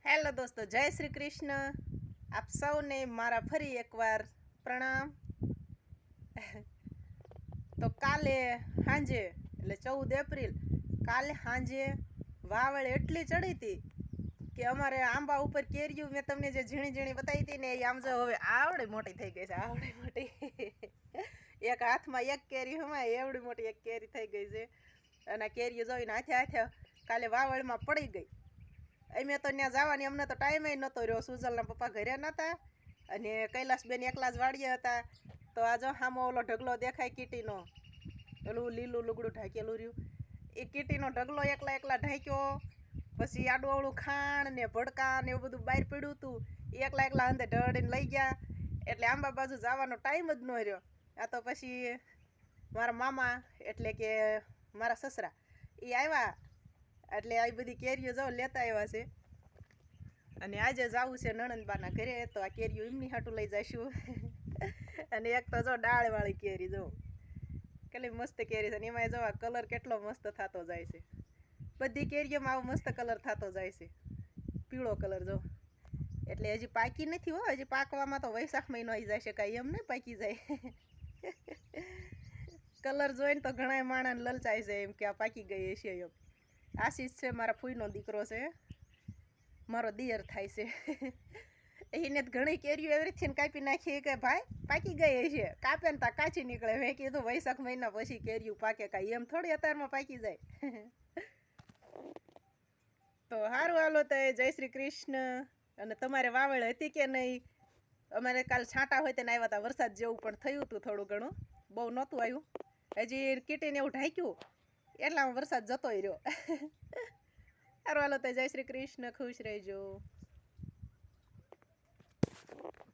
Hello દોસ્તો, જય શ્રી કૃષ્ણ. આપ સૌને મારા ફરી એકવાર પ્રણામ. તો કાલે સાંજે એટલે 14 એપ્રિલ કાલે સાંજે વાવળ એટલી ચડી હતી કે અમારે આંબા ઉપર કેરીઓ મેં તમને જે ઝીણી ઝીણી બતાવી હતી ને એ આમ જો હવે આવડી મોટી થઈ ગઈ છે. આવડી મોટી એક હાથમાં એક કેરી હમાય એવડી મોટી એક કેરી થઈ ગઈ છે. અને કેરીઓ જોઈને હાથે હાથે કાલે વાવળમાં પડી ગઈ. અમે તો ત્યાં જવાની અમને તો ટાઈમે નહોતો રહ્યો. સુજલના પપ્પા ઘરે નહોતા અને કૈલાસબેન એકલા જ વાડીએ હતા. તો આ જો સામો ઓલો ઢગલો દેખાય કીટીનો, ઓલું લીલું લુગડું ઢાંકેલું રહ્યું, એ કીટીનો ઢગલો એકલા એકલા ઢાંક્યો. પછી આડું અવળું ખાણ ને ભડકા ને એવું બધું બહાર પડ્યું હતું. એકલા એકલા અંદે ઢળીને લઈ ગયા. એટલે આંબા બાજુ જવાનો ટાઈમ જ ન રહ્યો. આ તો પછી મારા મામા એટલે કે મારા સસરા એ આવ્યા એટલે આ બધી કેરીઓ જાઓ લેતા આવ્યા છે. અને આજે જવું છે નણંદબાના ઘરે, તો આ કેરીઓ એમની હાટું લઈ જઈશું. અને એક તો જો ડાળવાળી કેરી જો કેટલી મસ્ત કેરી છે. એમાં જો આ કલર કેટલો મસ્ત થતો જાય છે. બધી કેરીઓમાં આવો મસ્ત કલર થતો જાય છે, પીળો કલર જો. એટલે હજી પાકી નથી હો, હજી પાકવામાં તો વૈશાખ મહિનો આવી જાય છે. કાંઈ એમ નહીં પાકી જાય. કલર જોઈને તો ઘણા માણસ લલચાય છે એમ કે આ પાકી ગઈ હશે એમ. આશીષ છે મારા ફૂઈનો દીકરો છે, મારો દિયર થાય છે. એને ઘણી કેરીઓ એવી ને કાપી નાખી કે ભાઈ પાકી ગઈ હશે, કાપે ને તા કાચી નીકળે. મેં કીધું વૈશાખ મહિના પછી કેરીઓ પાકે, કાંઈ એમ થોડી અત્યારમાં પાકી જાય. તો સારું હાલો તો જય શ્રી કૃષ્ણ. અને તમારે વાવળ હતી કે નહીં? અમારે કાલ છાંટા હોય તેને આવ્યા હતા, વરસાદ જેવું પણ થયું હતું થોડું ઘણું, બહુ નહોતું આવ્યું. હજી કીટીને એવું ઢાંક્યું એટલામાં વરસાદ જતો રહ્યો. સારું હાલો તો જય શ્રી કૃષ્ણ, ખુશ રહેજો.